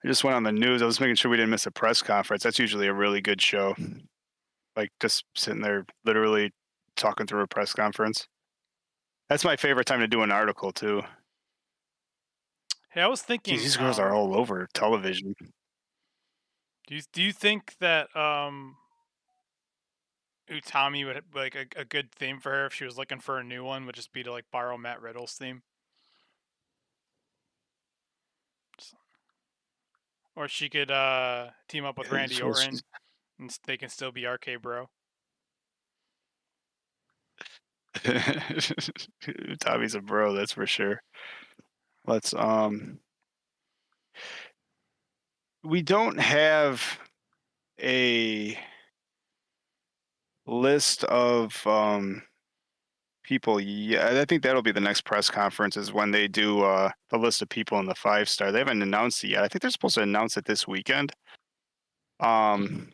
I just went on the news. I was making sure we didn't miss a press conference. That's usually a really good show. Like just sitting there, literally talking through a press conference. That's my favorite time to do an article too. Hey, I was Geez, thinking, these girls are all over television. do you think that Utami would like a good theme for her if she was looking for a new one would just be to like borrow Matt Riddle's theme, S- or she could team up with Randy Well, she's Orton and they can still be RK Bro. Tommy's a bro, that's for sure. Let's we don't have a list of people. Yeah, I think that'll be the next press conference is when they do the list of people in the 5 star. They haven't announced it yet. I think they're supposed to announce it this weekend. Um,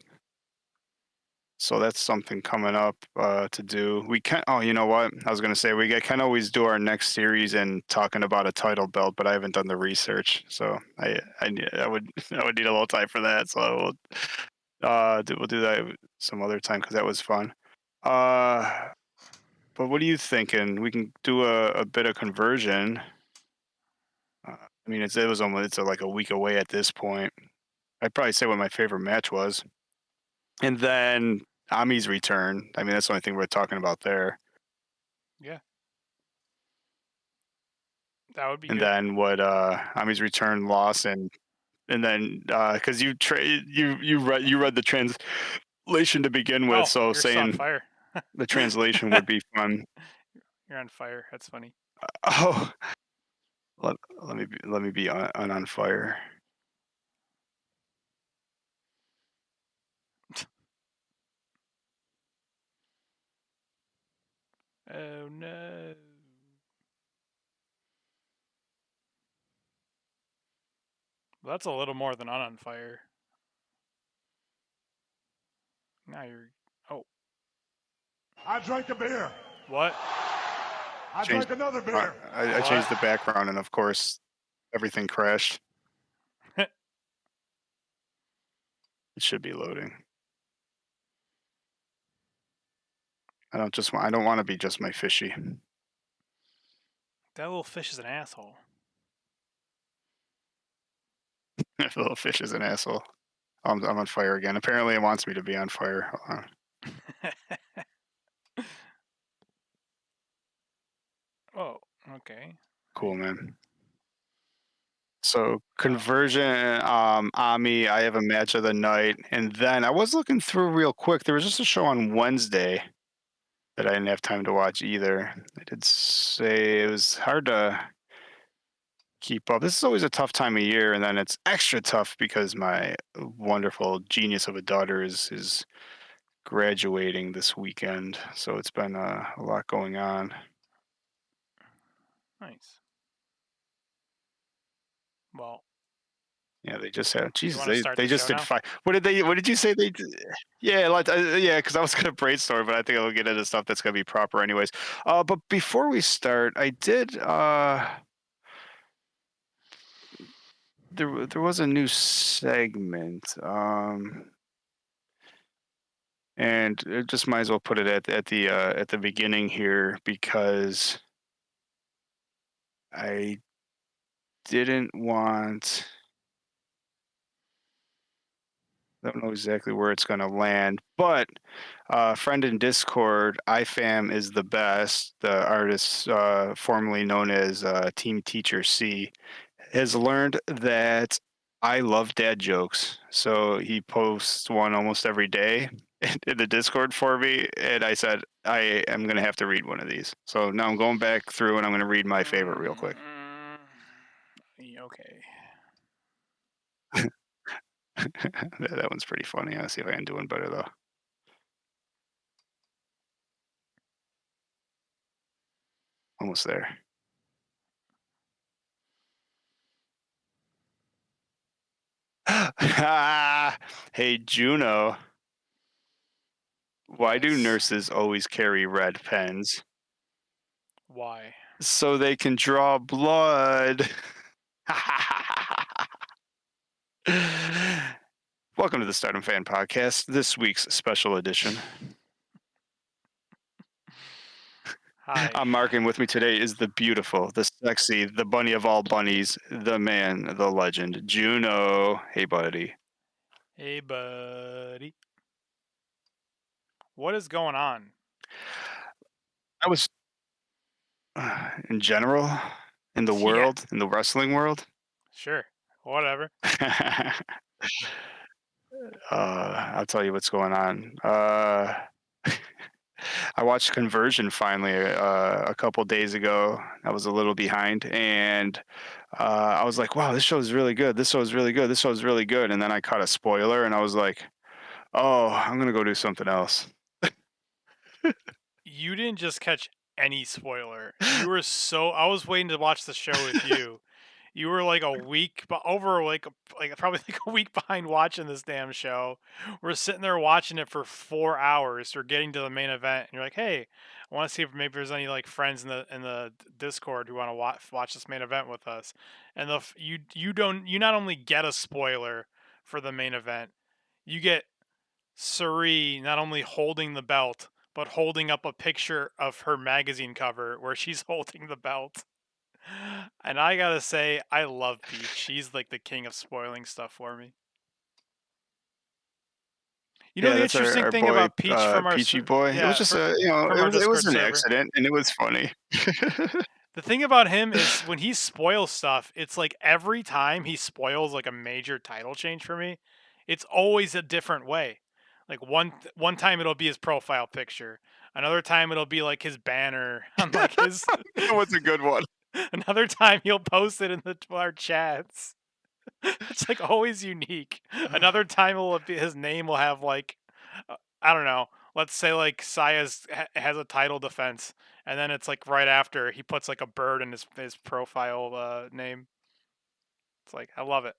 so that's something coming up to do. We can. Oh, you know what? I was gonna say can always do our next series and talking about a title belt, but I haven't done the research, so I would I would need a little time for that. So we'll do that some other time because that was fun. Uh, but what are you thinking? We can do a bit of conversion. I mean, it was almost like a week away at this point. I'd probably say what my favorite match was, and then Ami's return. I mean, that's the only thing we're talking about there. Yeah, that would be And good. then what? Ami's return loss, and then because you read the translation to begin with, Oh, so you're so on saying fire. the translation would be fun. You're on fire. That's funny. Oh, let me be on fire. Oh no. Well, that's a little more than on fire. Now you're. Oh, I drank a beer. what? I Changed. drank another beer. I What? changed the background, and of course, everything crashed. It should be loading. I don't want to be just my fishy. That little fish is an asshole. If the little fish is an asshole. I'm on fire again. Apparently, it wants me to be on fire. Hold on. Oh, okay. Cool, man. So Oh, conversion, Ami, I have a match of the night, and then I was looking through real quick. There was just a show on Wednesday that I didn't have time to watch either. I did say it was hard to keep up. This is always a tough time of year, and then it's extra tough because my wonderful genius of a daughter is graduating this weekend. So it's been a lot going on. nice. Well, Yeah, they just had you Jesus. want to start They the just show did now? 5. What did you say they did? Yeah, like, yeah, because I was gonna brainstorm, but I think I'll get into stuff that's gonna be proper anyways. But before we start, I did there was a new segment, and it just might as well put it at the beginning here because I didn't want. I don't know exactly where it's going to land, but friend in Discord, iFam is the best. The artist, formerly known as Team Teacher C, has learned that I love dad jokes. So he posts one almost every day in the Discord for me, and I said I am going to have to read one of these. So now I'm going back through and I'm going to read my favorite real quick. Mm, okay. That one's pretty funny. I'll see if I can do one better though. Almost there. Hey, Juno, why do Yes. nurses always carry red pens? Why? So they can draw blood. Welcome to the Stardom Fan Podcast, this week's special edition. Hi. I'm Mark, and with me today is the beautiful, the sexy, the bunny of all bunnies, the man, the legend, Juno. Hey, buddy. Hey, buddy. What is going on? I was, in general, in the Yeah. world, in the wrestling world. Sure. Whatever. I'll tell you what's going on. I watched Conversion finally a couple days ago. I was a little behind, and I was like, "Wow, this show is really good. This show is really good. This show is really good." And then I caught a spoiler, and I was like, "Oh, I'm gonna go do something else." You didn't just catch any spoiler. You were I was waiting to watch the show with you. You were like a week, but over like probably like a week behind watching this damn show. We're sitting there watching it for 4 hours. We're getting to the main event, and you're like, "Hey, I want to see if maybe there's any like friends in the Discord who want to watch this main event with us." And you not only get a spoiler for the main event, you get Suri not only holding the belt, but holding up a picture of her magazine cover where she's holding the belt. And I gotta say, I love Peach. She's like the king of spoiling stuff for me. You know Yeah, the that's interesting our thing boy, about Peach from our Peachy boy. It was just from our it was Discord an server. accident, and it was funny. The thing about him is when he spoils stuff, it's like every time he spoils like a major title change for me, it's always a different way. Like one time it'll be his profile picture, another time it'll be like his banner on like his. That was a good one. Another time he'll post it in our chats. It's like always unique. Another time his name will have like I don't know. Let's say like Saya's has a title defense, and then it's like right after he puts like a bird in his profile name. It's like I love it.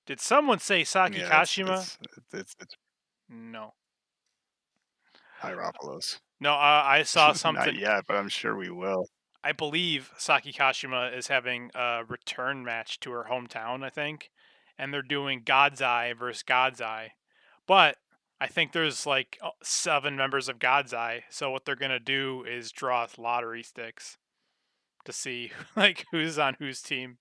Did someone say Saki Yeah, Kashima? it's No. Hierapolis. No, I saw Not something. yet, but I'm sure we will. I believe Saki Kashima is having a return match to her hometown, I think, and they're doing God's Eye versus God's Eye. But I think there's like 7 members of God's Eye, so what they're gonna do is draw lottery sticks to see like who's on whose team.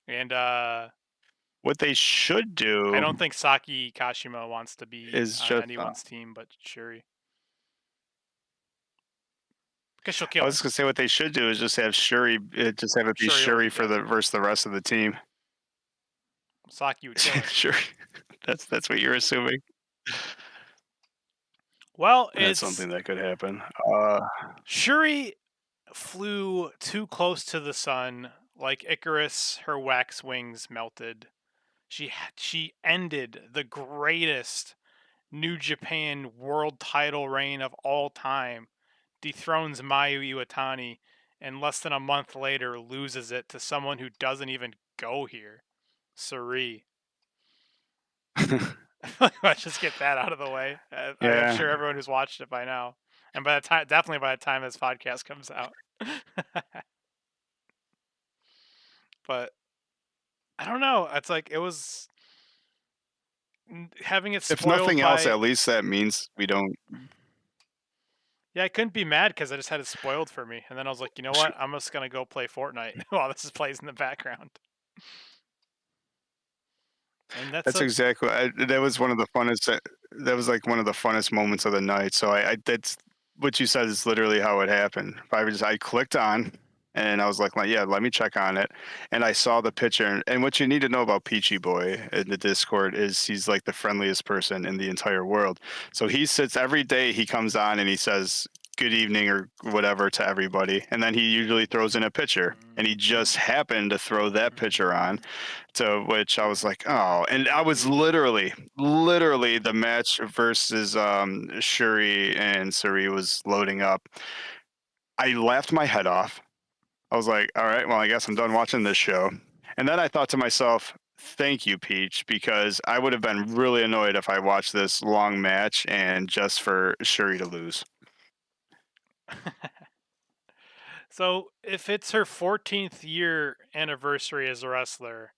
And What they should do I don't think Saki Kashima wants to be is on just. anyone's team but Shuri. Because she'll I kill her. was gonna say what they should do is just have Shuri, just have it be Shuri will Shuri be for dead. versus the rest of the team. Saki would kill her. Shuri, that's what you're assuming. Well, That's it's something that could happen. Shuri flew too close to the sun, like Icarus. Her wax wings melted. She ended the greatest New Japan World Title reign of all time, dethrones Mayu Iwatani, and less than a month later loses it to someone who doesn't even go here, Suri. Let's just get that out of the way. I'm Yeah. sure everyone who's watched it by now, and definitely by the time this podcast comes out. But I don't know. It's like it was having it spoiled. If nothing else, by... at least that means we don't. Yeah, I couldn't be mad because I just had it spoiled for me, and then I was like, you know what? I'm just gonna go play Fortnite while this plays in the background. And That's exactly. That was one of the funnest. That was like one of the funnest moments of the night. So that's what you said is literally how it happened. I clicked on, and I was like, yeah, let me check on it, and I saw the picture. And what you need to know about Peachy Boy in the Discord is he's like the friendliest person in the entire world. So he sits every day. He comes on and he says good evening or whatever to everybody, and then he usually throws in a picture, and he just happened to throw that picture on, to which I was like, oh. And I was literally the match versus Shuri and Suri was loading up. I laughed my head off. I was like, all right, well, I guess I'm done watching this show. And then I thought to myself, thank you, Peach, because I would have been really annoyed if I watched this long match and just for Shuri to lose. So if it's her 14th year anniversary as a wrestler,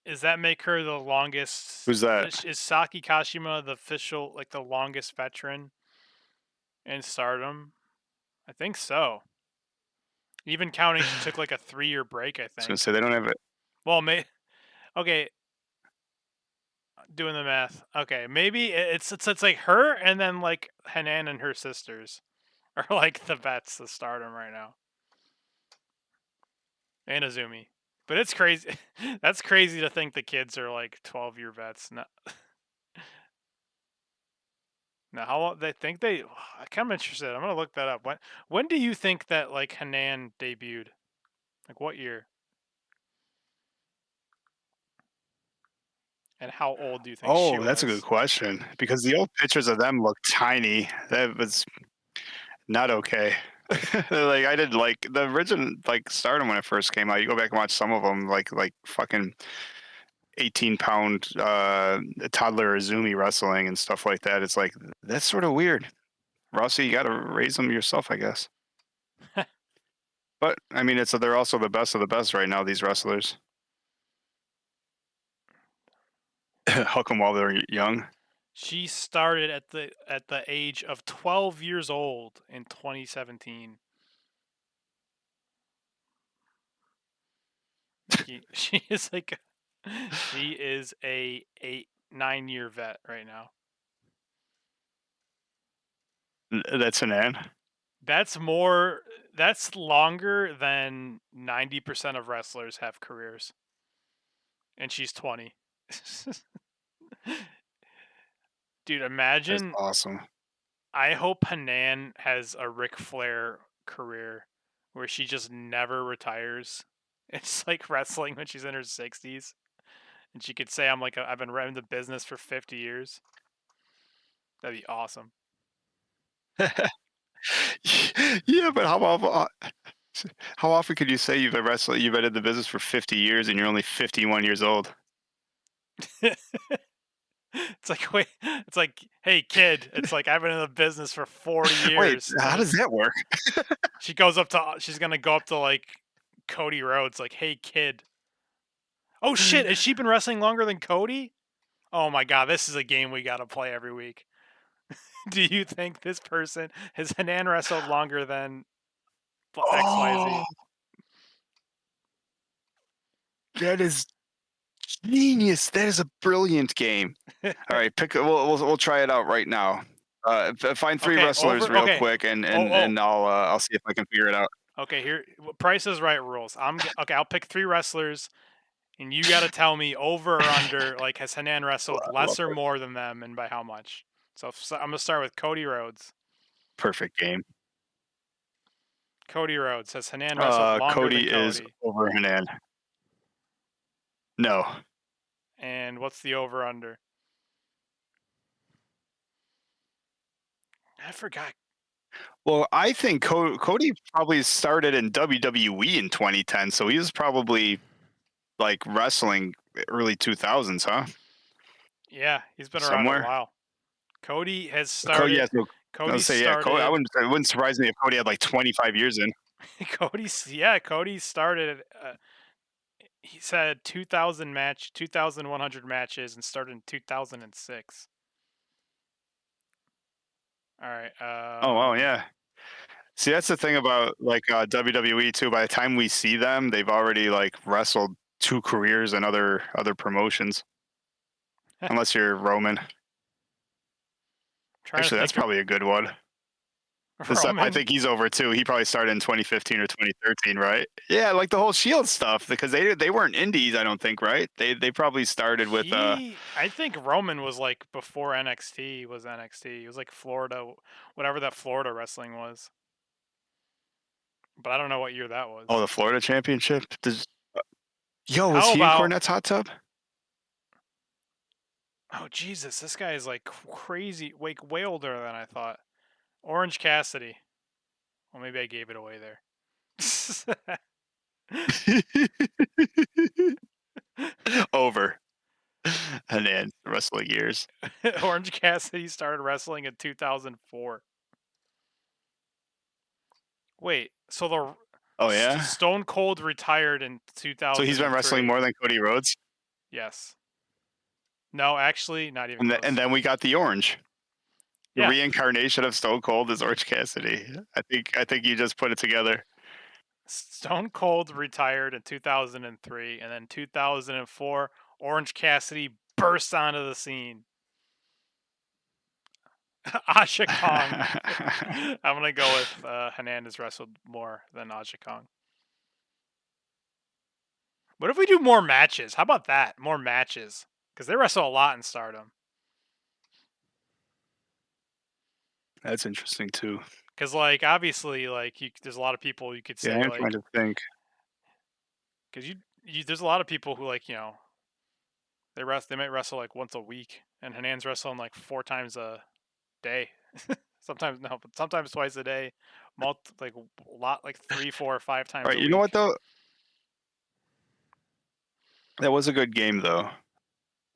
Does that make her the longest? Who's that? Is Saki Kashima the official, like the longest veteran in Stardom? I think so. Even counting, she took like a 3-year break, I I was gonna think. say they don't have it. Well, okay, doing the math. Okay, maybe it's like her and then like Hanan and her sisters are like the vets of Stardom right now, and Azumi. But it's crazy. That's crazy to think the kids are like 12-year vets. No. Now, how long they think they? I'm kind of interested. I'm gonna look that up. When do you think that like Hanan debuted? Like what year? And how old do you think she Oh, that's a good was? question because the old pictures of them look tiny. That was not okay. Like I did like the original like Stardom when it first came out. You go back and watch some of them, like fucking 18-pound toddler Azumi wrestling and stuff like that. It's like that's sort of weird. Rossi, you got to raise them yourself, I guess. But I mean, they're also the best of the best right now. These wrestlers. Hook them while they're young. She started at the age of 12 years old in 2017. She is like she is a 9-year vet right now. That's an an. That's longer than 90% of wrestlers have careers. And she's 20. Dude, That's imagine. awesome. I hope Hanan has a Ric Flair career where she just never retires. It's like wrestling when she's in her 60s. And she could say, I've been running the business for 50 years. That'd be awesome. Yeah, but how often could you say you've been wrestling? You've been in the business for 50 years and you're only 51 years old. It's like, wait, it's like, hey, kid. It's like, I've been in the business for 40 Wait, years. how does that work? She's going to go up to like Cody Rhodes, like, hey, kid. Oh, shit. Has she been wrestling longer than Cody? Oh, my God. This is a game we got to play every week. Do you think this person has Hanan wrestled longer than XYZ? Oh, that is genius. That is a brilliant game. All right, we'll try it out right now. Find three Okay, wrestlers real quick, and I'll see if I can figure it out. Okay, here, Price is Right rules. Okay. I'll pick 3 wrestlers, and you got to tell me over or under. Like, has Hanan wrestled I love less or it. more than them, and by how much? So I'm gonna start with Cody Rhodes. Perfect game. Cody Rhodes, has Hanan wrestled longer than Cody is Cody? over Hanan. No. And what's the over under? I forgot. Well, I think Cody probably started in WWE in 2010, so he was probably like wrestling early 2000s, huh? Yeah, he's been around a Somewhere. while. Cody has Cody, started. yeah, so I Cody would say, yeah, Cody. It wouldn't surprise me if Cody had like 25 years in. Cody started. He's had 2,100 matches and started in 2006. All right. Oh, wow, yeah. See, that's the thing about like WWE too. By the time we see them, they've already like wrestled 2 careers in other promotions. Unless you're Roman. Trying to Actually, that's think. probably a good one. Roman. I think he's over too. He probably started in 2015 or 2013, right? Yeah, like the whole Shield stuff because they weren't indies, I don't think, right? They probably started with I think Roman was like before NXT was NXT. He was like Florida, whatever that Florida wrestling was. But I don't know what year that was. the Florida Championship. Yo, was How he in about? Cornette's hot tub? Oh Jesus, this guy is like crazy, way older than I thought. Orange Cassidy. Well, maybe I gave it away there. Over. And then wrestling years. Orange Cassidy started wrestling in 2004. Wait, so Oh yeah. Stone Cold retired in 2003. So he's been wrestling more than Cody Rhodes. Yes. No, actually, not even close. And then we got the orange. The Yeah. reincarnation of Stone Cold is Orange Cassidy. I think you just put it together. Stone Cold retired in 2003, and then 2004, Orange Cassidy burst onto the scene. Asha Kong. I'm gonna go with Hernandez wrestled more than Asha Kong. What if we do more matches? How about that? More matches, because they wrestle a lot in Stardom. That's interesting too. Because like obviously like there's a lot of people you could say Yeah, I'm like trying to think. because there's a lot of people who like they might wrestle like once a week, and Hernandez wrestling like 4 times a day. Sometimes no, but sometimes twice a day. Like a lot, like 3, 4, or 5 times All right, a you week. know what though? That was a good game though.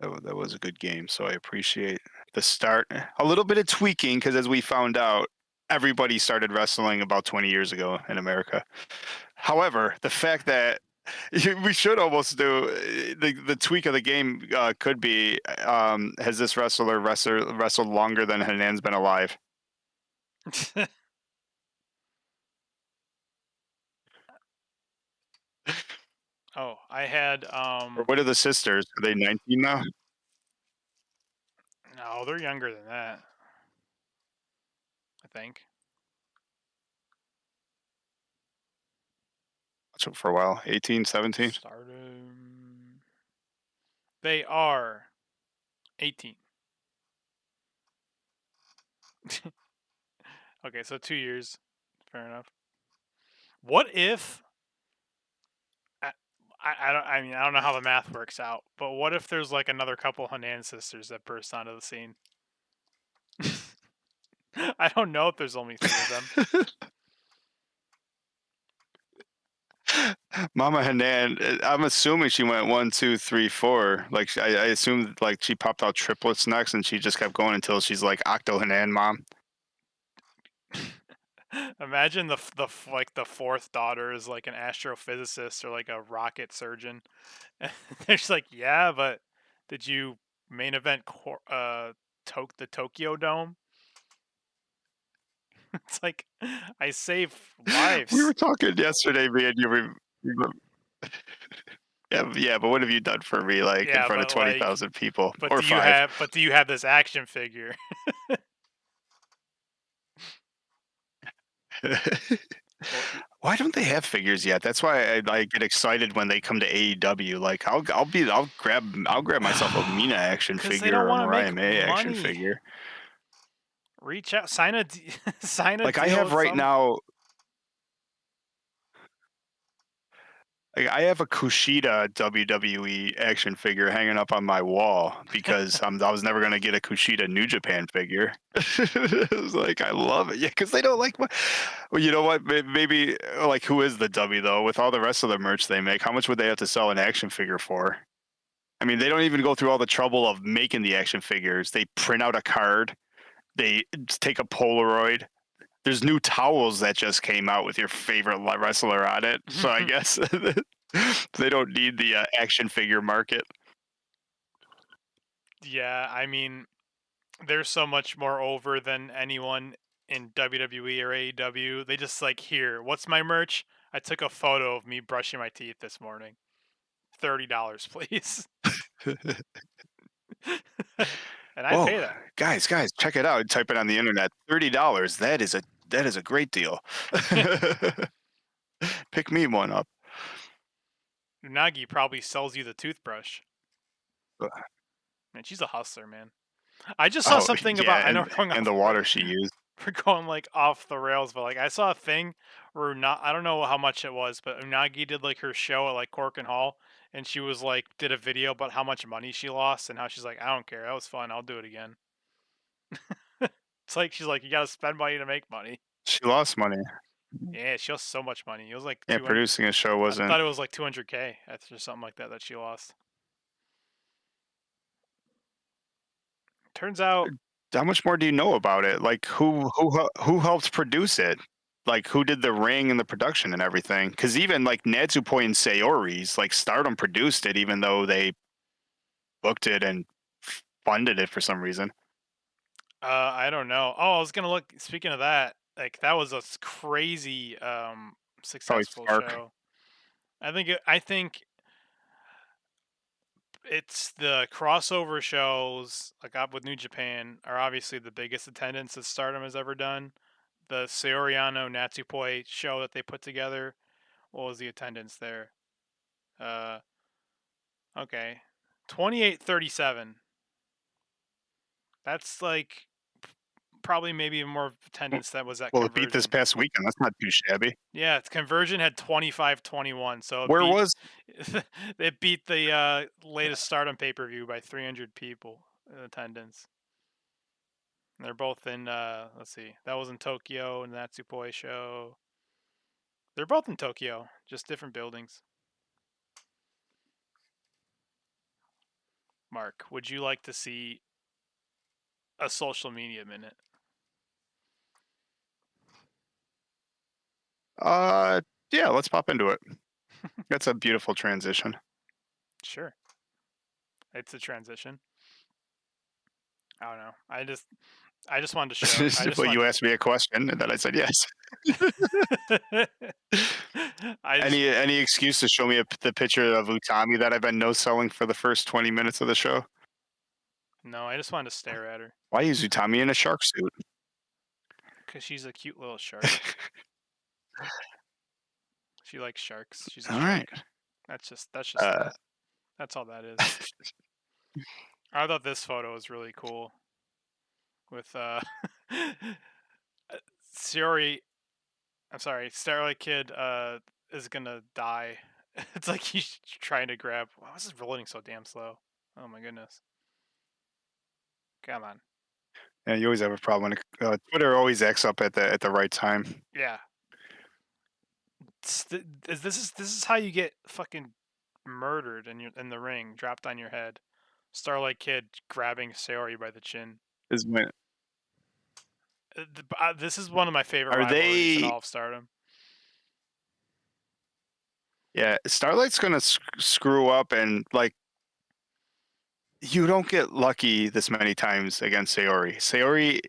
That was a good game, so I appreciate the start. A little bit of tweaking because as we found out, everybody started wrestling about 20 years ago in America. However, the fact that we should almost do the tweak of the game could be has this wrestler wrestled longer than Hanan's been alive? Oh, I had Or what are the sisters? Are they 19 now? no, they're younger than that. I think. For a while, 18, 17. Stardom. They are 18. Okay, so 2 years. Fair enough. What if I mean, I don't know how the math works out, but what if there's like another couple Hanan sisters that burst onto the scene? I don't know if there's only 3 of them. Mama Hanan, I'm assuming she went 1, 2, 3, 4. Like I assumed, like she popped out triplets next, and she just kept going until she's like Octo Hanan mom. Imagine the 4th daughter is like an astrophysicist or like a rocket surgeon. And they're just like, yeah, but did you main event the Tokyo Dome? It's like I save lives. We were talking yesterday, me and you. Yeah, but what have you done for me, like in front of 20,000 people or 5? But do you have this action figure? Why don't they have figures yet? That's why I get excited when they come to AEW. Like I'll grab myself a Mina action 'Cause they figure don't or a wanna Mariah make May action money. figure. Reach out, sign a Like I deal have with right some- now. Like I have a Kushida WWE action figure hanging up on my wall because I was never gonna get a Kushida New Japan figure. It was like I love it, yeah, because they don't like. Well, you know what? Maybe like who is the W though? With all the rest of the merch they make, how much would they have to sell an action figure for? I mean, they don't even go through all the trouble of making the action figures. They print out a card, they take a Polaroid. There's new towels that just came out with your favorite wrestler on it. So I guess they don't need the action figure market. Yeah, I mean, they're so much more over than anyone in WWE or AEW. They just like, here, what's my merch? I took a photo of me brushing my teeth this morning. $30, please. And I pay that. Guys, check it out. Type it on the internet. $30. That is a great deal. Pick me one up. Unagi probably sells you the toothbrush. Uh. Man, she's a hustler, man. I just saw something about. I know we're going and the water she used. We're going like off the rails, but like I saw a thing where I don't know how much it was, but Unagi did like her show at like Cork and Hall, and she was like did a video about how much money she lost and how she's like, I don't care, that was fun, I'll do it again. It's like she's like, you gotta spend money to make money. She lost money. Yeah, she lost so much money. It was like producing a show wasn't. I thought it was like $200K or something like that she lost. Turns out, how much more do you know about it? Like who helped produce it? Like who did the ring and the production and everything? Because even like Natsupoi and Sayori's, like Stardom produced it, even though they booked it and funded it for some reason. I don't know. Oh, I was gonna look. Speaking of that, like that was a crazy Probably successful Spark. show. I think it's the crossover shows like up with New Japan are obviously the biggest attendance that Stardom has ever done. The Seoriano Natsupoi show that they put together, what was the attendance there? Okay, 2837. That's like probably maybe more attendance that was at Well, it beat this Conversion. past weekend. That's not too shabby. Yeah, its Conversion had 2521, so Where was it beat the latest Stardom pay-per-view by 300 people in attendance. And they're both in let's see, that was in Tokyo and Natsupoi show. They're both in Tokyo, just different buildings. Mark, would you like to see a social media minute? Yeah, let's pop into it. That's a beautiful transition. Sure. It's a transition. I don't know. I just wanted to show. Well, you asked me a question, and then I said yes. Any excuse to show me the picture of Utami that I've been no selling for the first 20 minutes of the show? No, I just wanted to stare at her Why is Utami in a shark suit? because she's a cute little shark. She likes sharks. She's a All shark. right. That's just that. That's all that is. I thought this photo was really cool. With Shiori, I'm sorry, Starlight Kid is gonna die. It's like he's trying to grab. Why was this rolling so damn slow? Oh my goodness! Come on. Yeah, you always have a problem when Twitter always acts up at the right time. Yeah. This is how you get fucking murdered in the ring, dropped on your head. Starlight Kid grabbing Sayori by the chin. Is when This is one of my favorite Are rivalries in they? all of Stardom. Yeah, Starlight's gonna screw up, and like you don't get lucky this many times against Sayori. Sayori,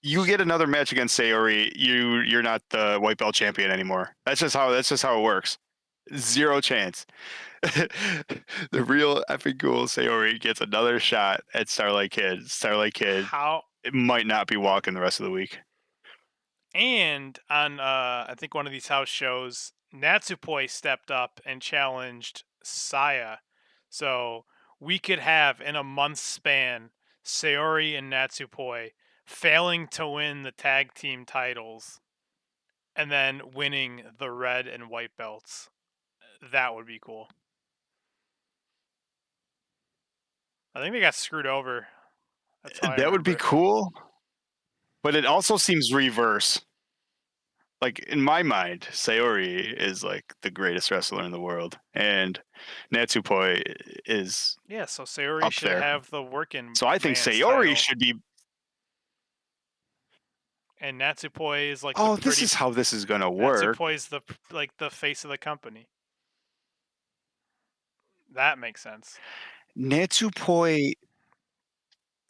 you get another match against Sayori, you're not the white belt champion anymore. That's just how it works. Zero chance. The real effing cool Sayori gets another shot at Starlight Kid. Starlight Kid How it might not be walking the rest of the week. and on I think one of these house shows, Natsupoi stepped up and challenged Saya. So we could have in a month span Sayori and Natsupoi failing to win the tag team titles and then winning the red and white belts. That would be cool. I think they got screwed over. That's how I That would be remember it. cool, but it also seems reverse. Like in my mind, Sayori is like the greatest wrestler in the world, and Natsupoi is Yeah, so Sayori up should there. have the working. So I think man's Sayori title. should be. And Natsupoi is like Oh, the this pretty. is how this is gonna work. Natsupoi is the face of the company. That makes sense. Natsupoi,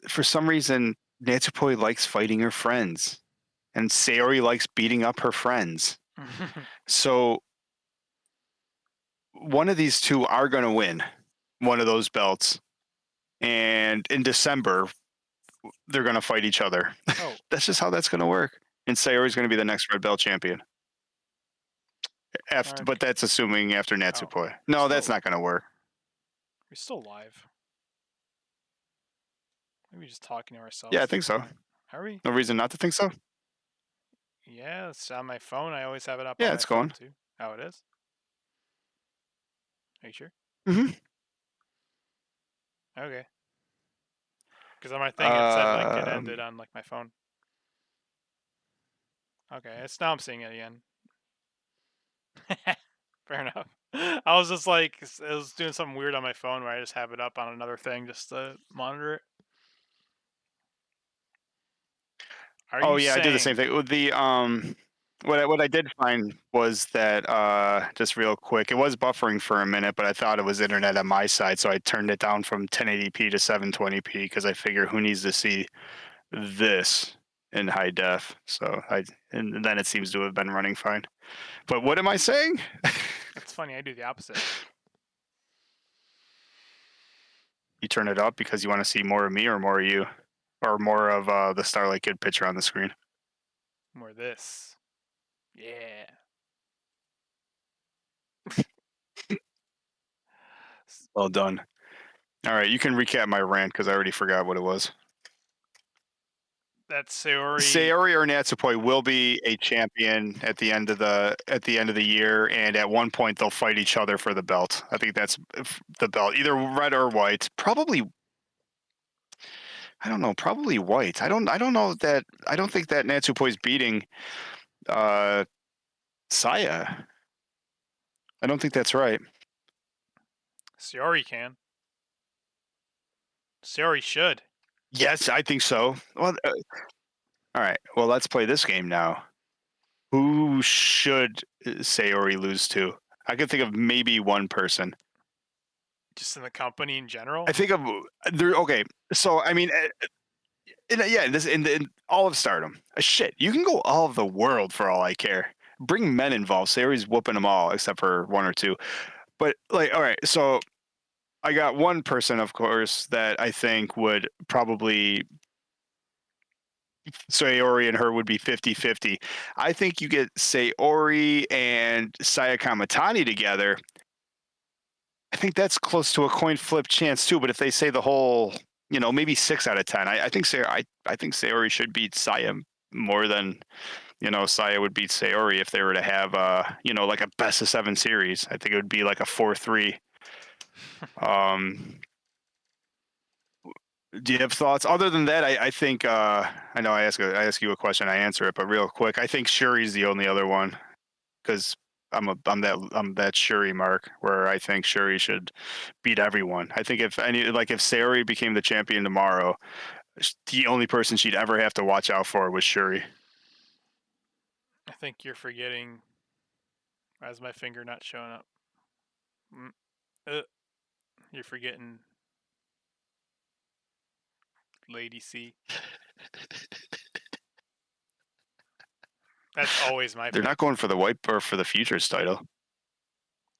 for some reason, Natsupoi likes fighting her friends, and Sayori likes beating up her friends. So one of these two are gonna win one of those belts, and in December they're gonna fight each other. Oh, That's just how that's gonna work. And Sayori's gonna be the next red belt champion. After, Mark. but that's assuming after Natsupoi. No, that's not gonna work. We're still live. Maybe just talking to ourselves. Yeah, I at think this so. point. Are we? No reason not to think so. Yeah, it's on my phone. I always have it up Yeah, on my it's phone going. too. Oh, it is? Are you sure? Mm-hmm. Okay. Because on my thing it said like it ended on like my phone. Okay, it's now I'm seeing it again. Fair enough. I was just like, I was doing something weird on my phone where I just have it up on another thing just to monitor it. Oh yeah, I did the same thing with the What I did find was that just real quick, it was buffering for a minute, but I thought it was internet on my side, so I turned it down from 1080p to 720p because I figure who needs to see this in high def. And then it seems to have been running fine. But what am I saying? It's funny. I do the opposite. You turn it up because you want to see more of me or more of you, or more of the Starlight Kid picture on the screen. More this. Yeah. Well done. All right, you can recap my rant because I already forgot what it was. That's Sayori. Sayori or Natsupoi will be a champion at the end of the year, and at one point they'll fight each other for the belt. I think that's the belt, either red or white. Probably, I don't know. Probably white. I don't know that. I don't think that Natsupoi's beating Saya. I don't think that's right. Sayori can. Sayori should. Yes, I think so. Well, all right. Well, let's play this game now. Who should Sayori lose to? I could think of maybe one person. Just in the company in general. I think of there. Okay, so I mean, in all of Stardom, shit, you can go all of the world for all I care. Bring men involved. Sayori's whooping them all except for one or two. But like, all right, so I got one person, of course, that I think would probably Sayori and her would be 50-50. I think you get Sayori and Saya Kamatani together. I think that's close to a coin flip chance too. But if they say the whole, maybe 6 out of 10, I think Sayori should beat Saya more than Saya would beat Sayori if they were to have like a best of 7 series. I think it would be like a 4-3. Do you have thoughts other than that? I think I know I ask you a question, I answer it, but real quick, I think Shuri's the only other one because I'm that Shuri mark where I think Shuri should beat everyone. I think if Sayori became the champion tomorrow, the only person she'd ever have to watch out for was Shuri. I think you're forgetting. Why is my finger not showing up? You're forgetting Lady C. That's always my. They're not going for the white or for the futures title.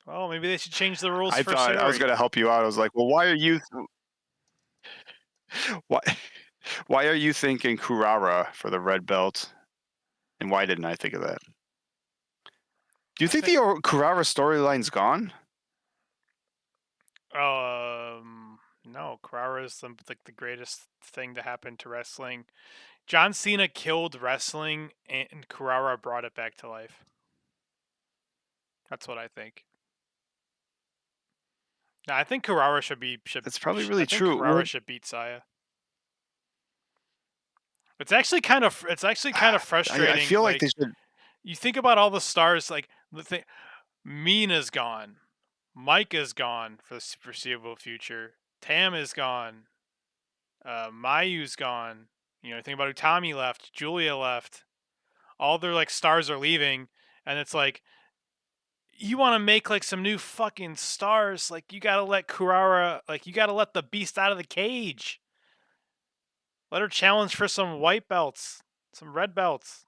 Well, maybe they should change the rules. I thought Sayori. I was going to help you out. I was like, well, why are you thinking Kurara for the red belt? And why didn't I think of that? Do you think the Kurara storyline's gone? No. Kurara is like the greatest thing to happen to wrestling. John Cena killed wrestling, and Kurara brought it back to life. That's what I think. No, I think Kurara should. That's probably really true. Kurara should beat Saya. It's actually kind of frustrating. I feel like they should. You think about all the stars, like Mina's gone, Mike is gone for the foreseeable future, Tam is gone, Mayu's gone. Think about Utami left, Julia left. All their stars are leaving, and it's like you want to make some new fucking stars. You gotta let Kurara, you gotta let the beast out of the cage. Let her challenge for some white belts, some red belts.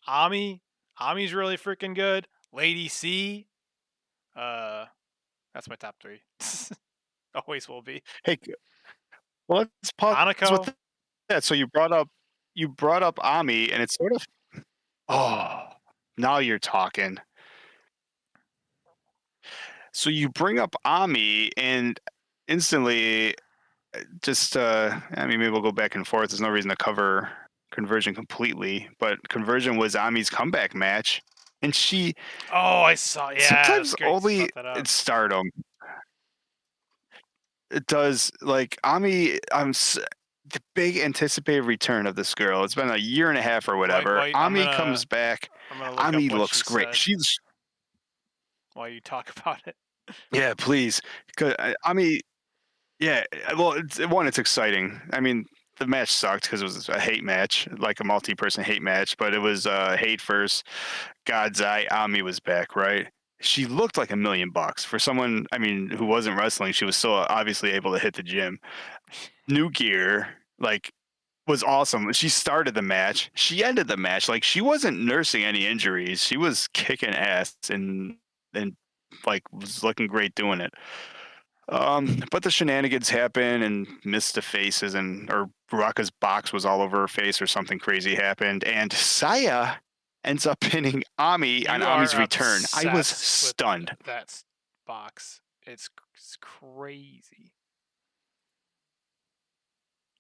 Ami's really freaking good. Lady C. That's my top 3. Always will be. Hey, well, let's pause Hanako. with that. So you brought up Ami, and it's sort of. Oh, now you're talking. So you bring up Ami, and instantly, maybe we'll go back and forth. There's no reason to cover Conversion completely, but Conversion was Ami's comeback match, and she. Oh, I saw. Yeah. Sometimes only in Stardom. It does Ami. The big anticipated return of this girl. It's been a year and a half or whatever. Ami comes back. Ami looks great. She's. While you talk about it. Yeah, please. Ami. Yeah, well, it's exciting. I mean, the match sucked because it was a hate match, like a multi-person hate match. But it was hate first. God's Eye Ami was back, right? She looked like $1,000,000 for someone. I mean, who wasn't wrestling. She was still obviously able to hit the gym. New gear, like, was awesome. She started the match. She ended the match. Like, she wasn't nursing any injuries. She was kicking ass and like was looking great doing it. But the shenanigans happen and missed the faces or Baraka's box was all over her face or something crazy happened. And Saya ends up pinning Ami on You Ami's are return. I was obsessed with stunned. that box. It's crazy.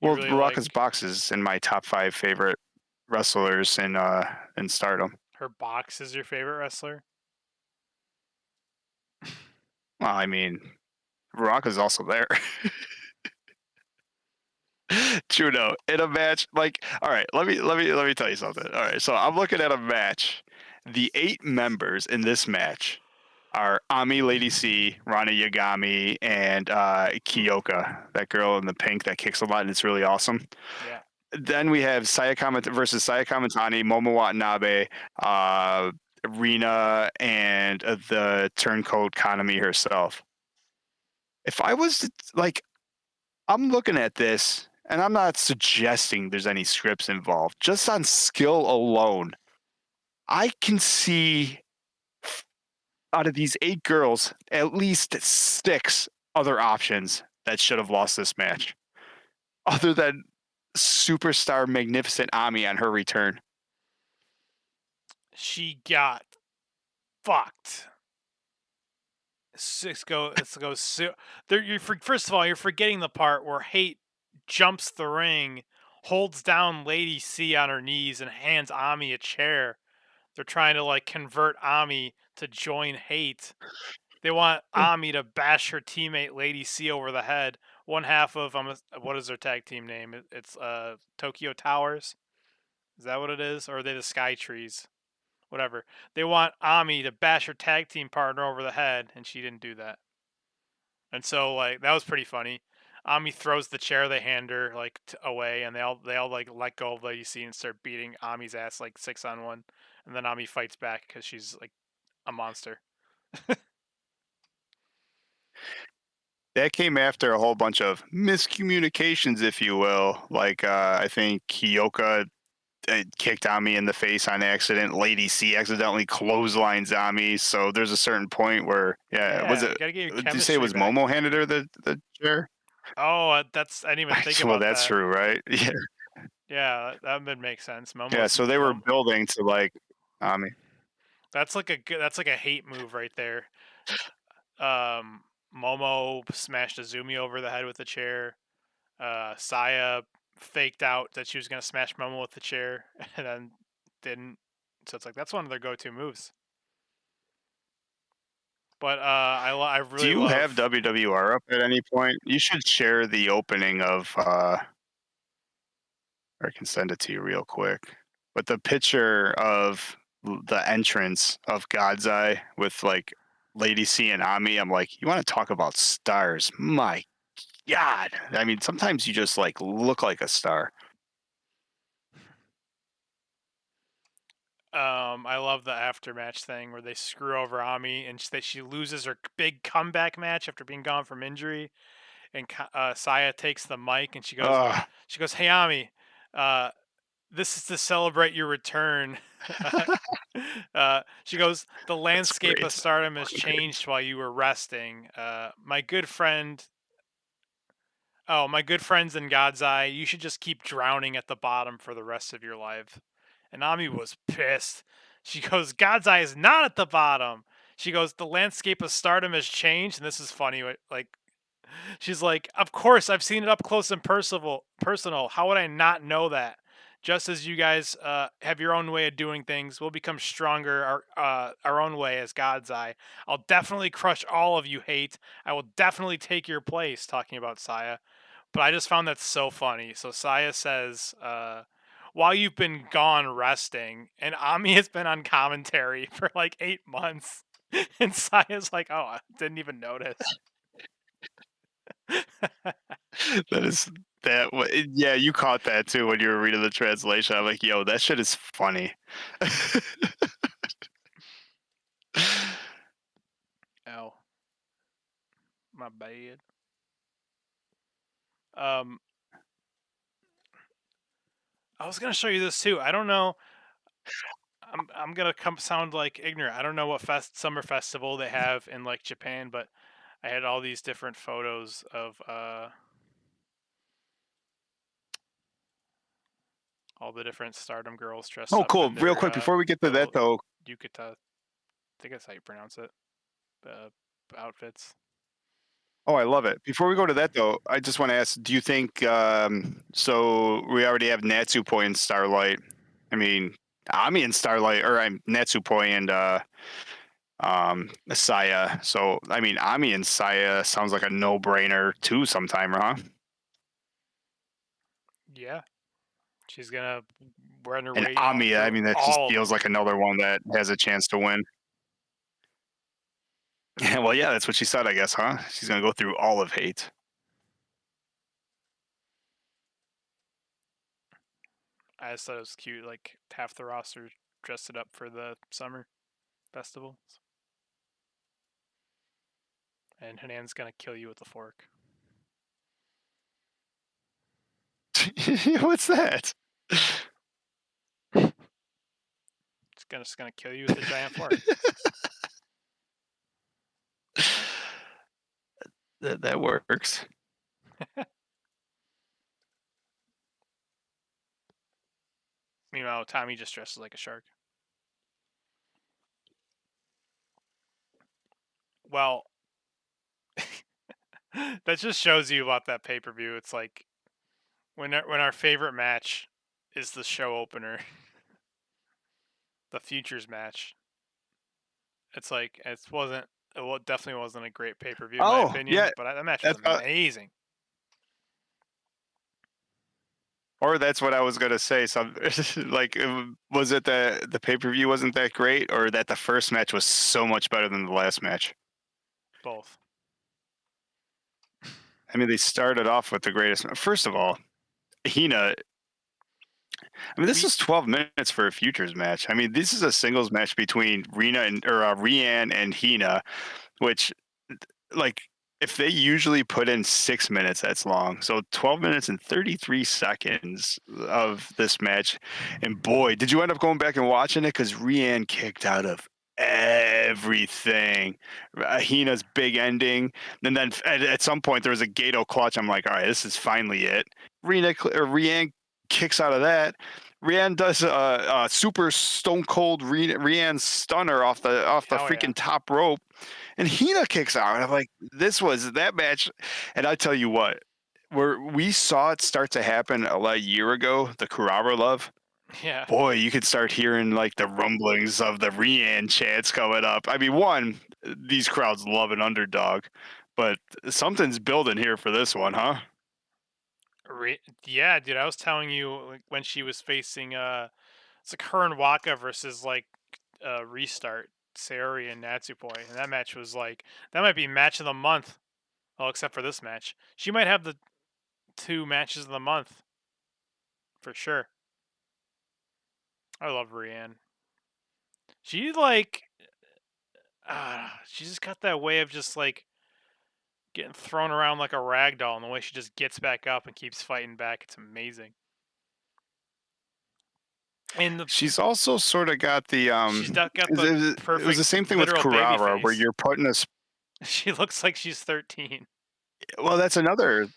You Well, really Baraka's like box is in my top 5 favorite wrestlers in Stardom. her box is your favorite wrestler? Well, I mean, Baraka's also there. Juno in a match like all right, let me tell you something. All right, so I'm looking at a match. The 8 members in this match are Ami, Lady C, Rana Yagami, and Kiyoka, that girl in the pink that kicks a lot and it's really awesome. Yeah. Then we have Sayaka versus Sayaka Mitani, Momo Watanabe, Rina, and the turncoat Kanami herself. If I was to, like, I'm looking at this, and I'm not suggesting there's any scripts involved. Just on skill alone, I can see out of these 8 girls, at least 6 other options that should have lost this match, other than superstar magnificent Ami on her return. She got fucked. Let's go. First of all, you're forgetting the part where Hate jumps the ring, holds down Lady C on her knees, and hands Ami a chair. They're trying to like convert Ami to join Hate. They want Ami to bash her teammate Lady C over the head. One half of what is their tag team name? It's Tokyo Towers. Is that what it is, or are they the Sky Trees? Whatever. They want Ami to bash her tag team partner over the head, and she didn't do that. And so like that was pretty funny. Ami throws the chair they hand her like away, and they all like let go of Lady C and start beating Ami's ass like 6-on-1, and then Ami fights back because she's like a monster. That came after a whole bunch of miscommunications, if you will. Like, I think Kiyoka kicked Ami in the face on accident. Lady C accidentally clotheslines Ami. So there's a certain point where, was it? Gotta get your Did you say it was chemistry back. Momo handed her the chair? Oh, I didn't even think about well, that's that. true, right? Yeah. Yeah, that would make sense. Yeah. So they were building to like Ami. That's like a hate move right there. Momo smashed Azumi over the head with a chair. Saya faked out that she was gonna smash Momo with the chair and then didn't. So it's like that's one of their go-to moves. But I really Do you love... have WWR up at any point? You should share the opening of or I can send it to you real quick. But the picture of the entrance of God's Eye with like Lady C and Ami, I'm like, you want to talk about stars? My God. I mean, sometimes you just like look like a star. I love the aftermatch thing where they screw over Ami and she loses her big comeback match after being gone from injury, and Saya takes the mic and she goes, "Hey Ami, this is to celebrate your return." She goes, "The landscape of Stardom has changed while you were resting. My good friends in God's Eye, you should just keep drowning at the bottom for the rest of your life." And Ami was pissed. She goes, "God's Eye is not at the bottom." She goes, "The landscape of Stardom has changed." And this is funny. Like, she's like, "Of course, I've seen it up close and personal. How would I not know that? Just as you guys have your own way of doing things, we'll become stronger our own way as God's Eye. I'll definitely crush all of you, Hate. I will definitely take your place," talking about Saya. But I just found that so funny. So Saya says, "While you've been gone resting," and Ami has been on commentary for like 8 months. And Saya's like, "Oh, I didn't even notice." That is yeah, you caught that too when you were reading the translation. I'm like, yo, that shit is funny. Ow, my bad. Um, I was gonna show you this too. I don't know. I'm gonna sound like ignorant. I don't know what summer festival they have in like Japan, but I had all these different photos of all the different Stardom girls dressed Oh, up cool. in Real their quick before we get to that little though. yukata. I think that's how you pronounce it. Outfits. Oh, I love it. Before we go to that though, I just want to ask: do you think? So we already have Natsupoi and Starlight. I mean, Ami and Starlight, or I'm Natsupoi and Saya. So I mean, Ami and Saya sounds like a no-brainer too. Sometime, huh? Yeah, she's gonna run her And way Ami, I through mean, that just all of feels them. like another one that has a chance to win. Yeah, well, yeah, that's what she said, I guess, huh? She's gonna go through all of hate. I just thought it was cute. Like half the roster dressed it up for the summer festival, and Hanan's gonna kill you with a fork. What's that? It's just gonna kill you with a giant fork. That works. Meanwhile, Tommy just dresses like a shark. Well, that just shows you about that pay-per-view. It's like when our favorite match is the show opener, the futures match. It's like it definitely wasn't a great pay-per-view in my Oh, yeah, opinion, but that match was that's amazing. or that's what I was gonna say. Some like, was it the pay-per-view wasn't that great, or that the first match was so much better than the last match? Both. I mean, they started off with the greatest. First of all, Hina. I mean, this is 12 minutes for a futures match. I mean, this is a singles match between Rian and Hina, which, like, if they usually put in 6 minutes, that's long. So 12 minutes and 33 seconds of this match. And boy, did you end up going back and watching it? Because Rian kicked out of everything. Hina's big ending. And then at some point, there was a Gato clutch. I'm like, all right, this is finally it. Rian kicks out of that. Rian does a super stone cold Rian stunner off the Hell freaking yeah. top rope, and Hina kicks out. And I'm like, this was that match. And I tell you what, where we saw it start to happen a year ago, the Kurara love. Yeah. Boy, you could start hearing like the rumblings of the Rian chants coming up. I mean, one, these crowds love an underdog, but something's building here for this one, huh? Yeah, dude, I was telling you like, when she was facing it's like her and Waka versus like Restart, Sayori and Natsupoi, and that match was like that might be match of the month. Well, except for this match, she might have the 2 matches of the month for sure. I love Rian. She like, she just got that way of just like getting thrown around like a rag doll, and the way she just gets back up and keeps fighting back. It's amazing. And She's also sort of got the she's got the it was the perfect same thing with literal baby Kurara, where face. you're putting a She looks like she's 13. well, that's another.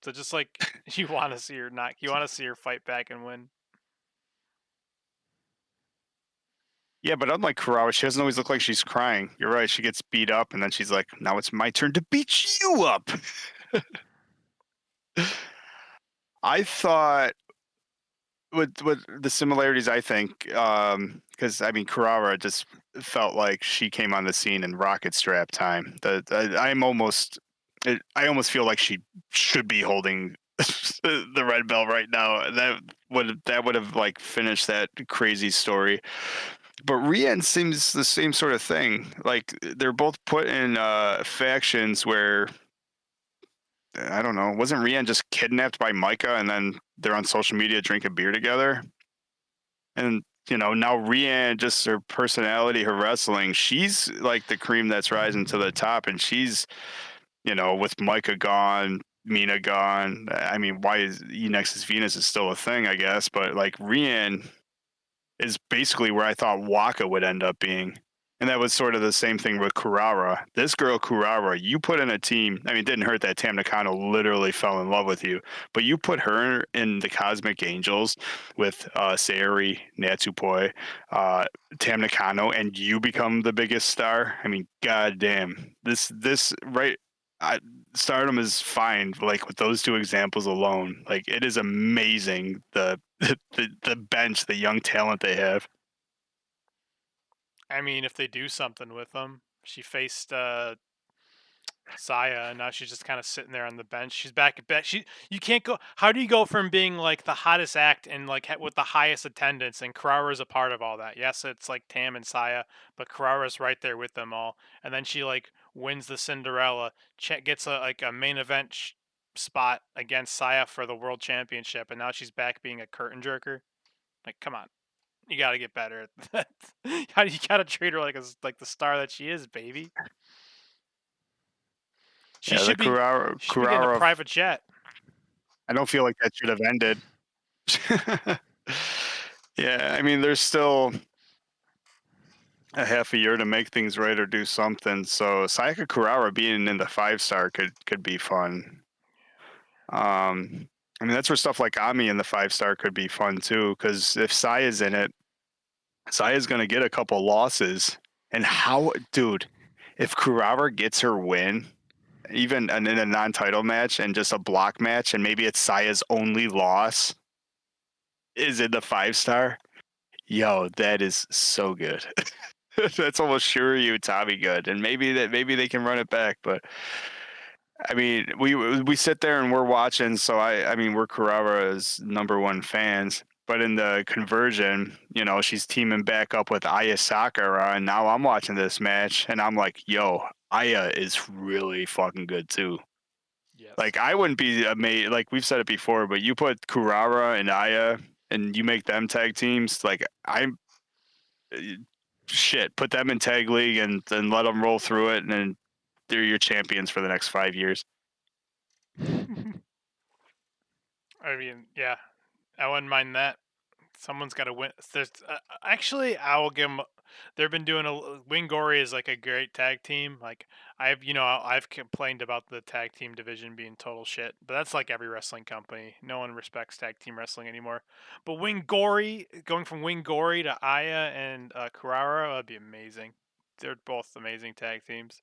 So just like you want to see her you want to see her fight back and win. Yeah, but unlike Kurara, she doesn't always look like she's crying. You're right. She gets beat up, and then she's like, "Now it's my turn to beat you up." I thought with the similarities, I think, because I mean, Kurara just felt like she came on the scene in rocket strap time. I almost feel like she should be holding the red belt right now. That would have like finished that crazy story. But Rian seems the same sort of thing. Like they're both put in factions where I don't know. Wasn't Rian just kidnapped by Micah, and then they're on social media drinking beer together? And now Rian, just her personality, her wrestling, she's like the cream that's rising to the top, and she's with Micah gone, Mina gone. I mean, why is Nexus Venus is still a thing, I guess, but like Rian is basically where I thought Waka would end up being. And that was sort of the same thing with Kurara. This girl, Kurara, you put in a team. I mean, it didn't hurt that Tam Nakano literally fell in love with you, but you put her in the Cosmic Angels with Sayori, Natsupoi, Tam Nakano, and you become the biggest star. I mean, goddamn, this right. Stardom is fine. Like with those two examples alone, like it is amazing the bench, the young talent they have. I mean, if they do something with them, she faced Saya, and now she's just kind of sitting there on the bench. She's back at back. You can't go. How do you go from being like the hottest act and like with the highest attendance, and Karara's a part of all that? Yes, it's like Tam and Saya, but Karara's right there with them all. And then she like wins the Cinderella, gets a main event spot against Saya for the world championship, and now she's back being a curtain jerker. Like, come on. You got to get better at that. You got to treat her like the star that she is, baby. She Yeah, the should be getting a Kurara. private jet. I don't feel like that should have ended. Yeah, I mean, there's still a half a year to make things right or do something. So Sayaka Kurara being in the 5-star could be fun. I mean, that's where stuff like Ami in the 5-star could be fun too. Because if Saya's in it, Saya's gonna get a couple losses. And how, dude, if Kurara gets her win, even in a non-title match and just a block match, and maybe it's Saya's only loss, is in the 5-star. Yo, that is so good. That's almost sure you Tommy good, and maybe they can run it back. But I mean, we sit there and we're watching. So I mean, we're Kurara's #1 fans. But in the conversion, she's teaming back up with Aya Sakura, and now I'm watching this match, and I'm like, yo, Aya is really fucking good too. Yes. Like I wouldn't be amazed. Like we've said it before, but you put Kurara and Aya, and you make them tag teams. Like put them in tag league and then let them roll through it, and then they're your champions for the next 5 years. I mean, yeah, I wouldn't mind that. Someone's got to win. There's actually, I will give them. They've been doing Wingori is like a great tag team. Like I've complained about the tag team division being total shit, but that's like every wrestling company. No one respects tag team wrestling anymore. But Wingori, going from Wingori to Aya and Kurara, that'd be amazing. They're both amazing tag teams.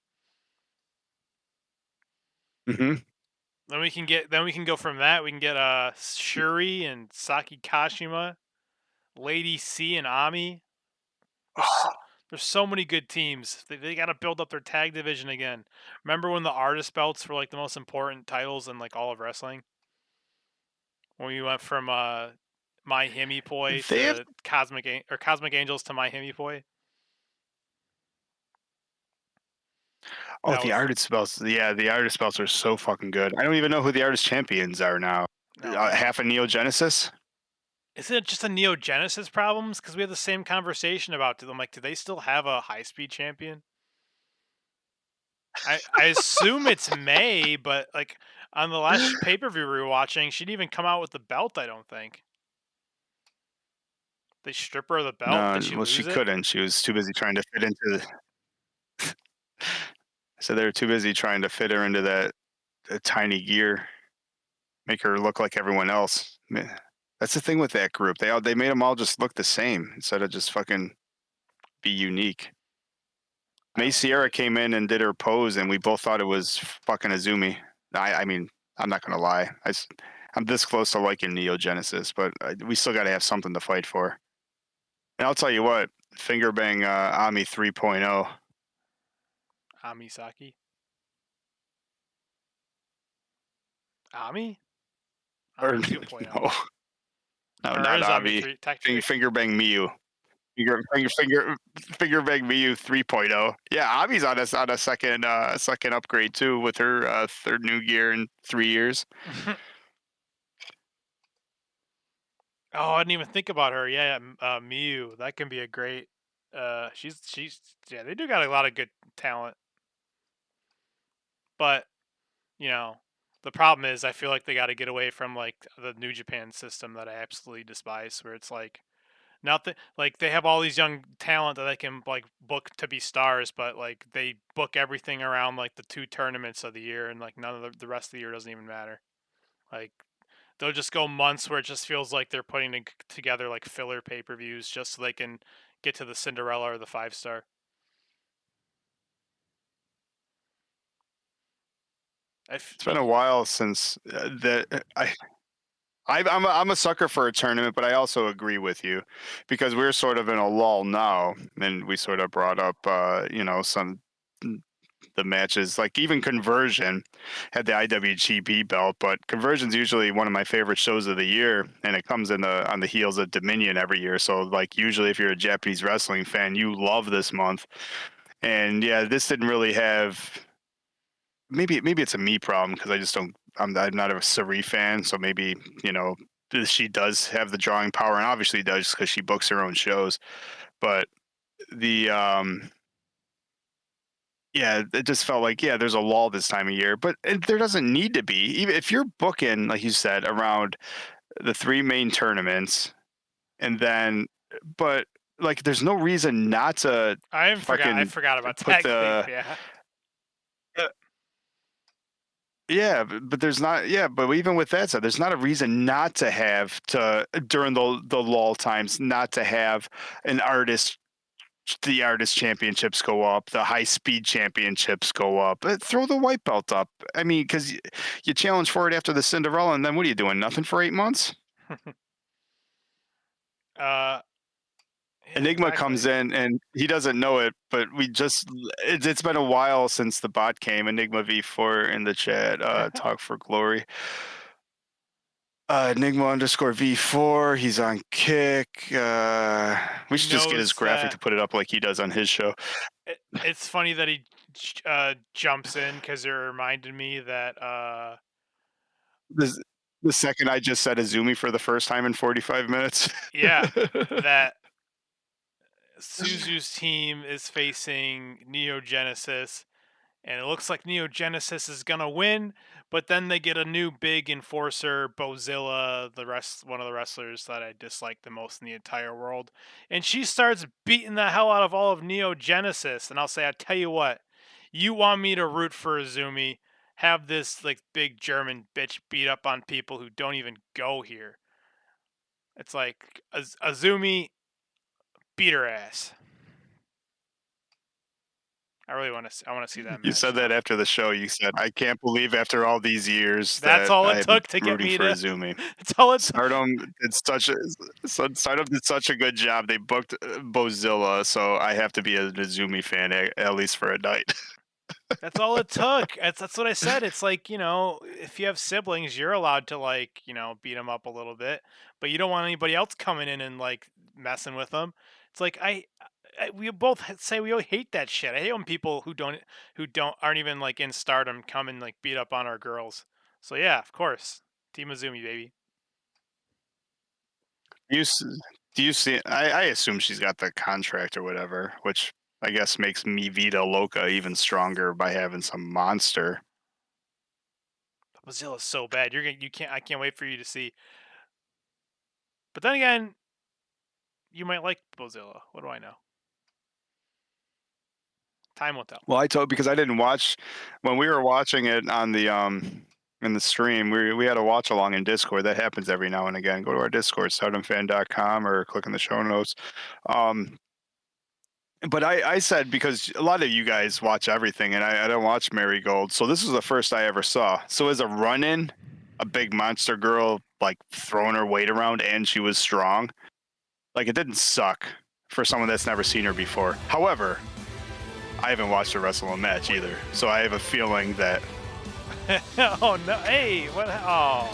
Mm-hmm. Then we can go from that. We can get Shuri and Saki Kashima, Lady C and Ami. There's so many good teams. They got to build up their tag division again. Remember when the artist belts were like the most important titles in like all of wrestling? When we went from My Himipoi to Cosmic Angels to My Himipoi. Oh, the artist belts. Yeah, the artist belts are so fucking good. I don't even know who the artist champions are now. No, half a Neo Genesis. Isn't it just a Neo Genesis problems? Because we had the same conversation about them. Like, do they still have a high speed champion? I assume it's May, but like on the last pay per view we were watching, she didn't even come out with the belt. I don't think they strip her of the belt. No, Did she well, she lose it? couldn't. She was too busy trying to fit into the. So they were too busy trying to fit her into that tiny gear, make her look like everyone else. Man, that's the thing with that group. They made them all just look the same instead of just fucking be unique. May Sierra came in and did her pose, and we both thought it was fucking Azumi. I mean, I'm not gonna lie. I'm this close to liking Neo Genesis, but we still got to have something to fight for. And I'll tell you what, finger bang Ami 3.0. Ami Saki. Ami? Or Ami 2.0. no, not Ami Ami. 3, technically. Finger bang Miyu. Finger bang Miyu 3.0. Yeah, Avi's on a second upgrade too with her third new gear in 3 years. Oh, I didn't even think about her. Yeah, Miyu. That can be a great. She's yeah. They do got a lot of good talent, but you know, the problem is I feel like they got to get away from like the New Japan system that I absolutely despise, where it's like nothing. Like they have all these young talent that they can like book to be stars, but like they book everything around like the 2 tournaments of the year, and like none of the rest of the year doesn't even matter. Like they'll just go months where it just feels like they're putting together like filler pay-per-views just so they can get to the Cinderella or the 5-star. It's been a while since I'm a sucker for a tournament, but I also agree with you because we're sort of in a lull now, and we sort of brought up some the matches like even Conversion had the IWGP belt, but Conversion's usually one of my favorite shows of the year, and it comes on the heels of Dominion every year. So like usually if you're a Japanese wrestling fan, you love this month. And yeah, this didn't really have. Maybe it's a me problem because I just don't. I'm not a Sari fan, so maybe she does have the drawing power, and obviously does because she books her own shows. But the yeah, it just felt like there's a lull this time of year, but there doesn't need to be. Even if you're booking, like you said, around the 3 main tournaments, and then, but like, there's no reason not to. I forgot about put that. Yeah. Yeah, but there's not. Yeah, but even with that said, there's not a reason not to have during the lull times not to have an artist. The artist championships go up, the high speed championships go up. Throw the white belt up. I mean, because you challenge for it after the Cinderella, and then what are you doing? Nothing for 8 months. Enigma exactly. comes in and he doesn't know it, but it's been a while since the bot came. Enigma V4 in the chat, talk for glory. Enigma _ V4, he's on Kick. We should just get his graphic to put it up like he does on his show. It's funny that he jumps in because it reminded me that the second I just said Azumi for the first time in 45 minutes. Yeah, that Suzu's team is facing Neo Genesis, and it looks like Neo Genesis is gonna win, but then they get a new big enforcer, Bozilla, one of the wrestlers that I dislike the most in the entire world, and she starts beating the hell out of all of Neo Genesis. And I'll say, I tell you what, you want me to root for Azumi? Have this like big German bitch beat up on people who don't even go here. It's like Azumi beat her ass. I really want to see that match. You said that after the show. You said, "I can't believe after all these years that's that all it took to get me for to Azumi." That's all it Stardom did Stardom did such a good job. They booked Bozilla, so I have to be an Azumi fan at least for a night. That's all it took. That's what I said. It's like, if you have siblings, you're allowed to like, beat them up a little bit, but you don't want anybody else coming in and like messing with them. It's like we both say we hate that shit. I hate when people who aren't even like in Stardom come and like beat up on our girls. So yeah, of course, Team Azumi, baby. Do you see? I assume she's got the contract or whatever, which I guess makes me Vita Loca even stronger by having some monster. Mozilla's so bad. I can't wait for you to see. But then again, you might like Bozilla. What do I know? Time will tell. Well, because I didn't watch when we were watching it on the in the stream. We had a watch along in Discord. That happens every now and again. Go to our Discord, stardomfan.com, or click in the show notes. But I said, because a lot of you guys watch everything, and I don't watch Marigold, so this was the first I ever saw. So as a run-in, a big monster girl like throwing her weight around, and she was strong. Like, it didn't suck for someone that's never seen her before. However, I haven't watched her wrestle a match either, so I have a feeling that. Oh no! Hey, what? Oh,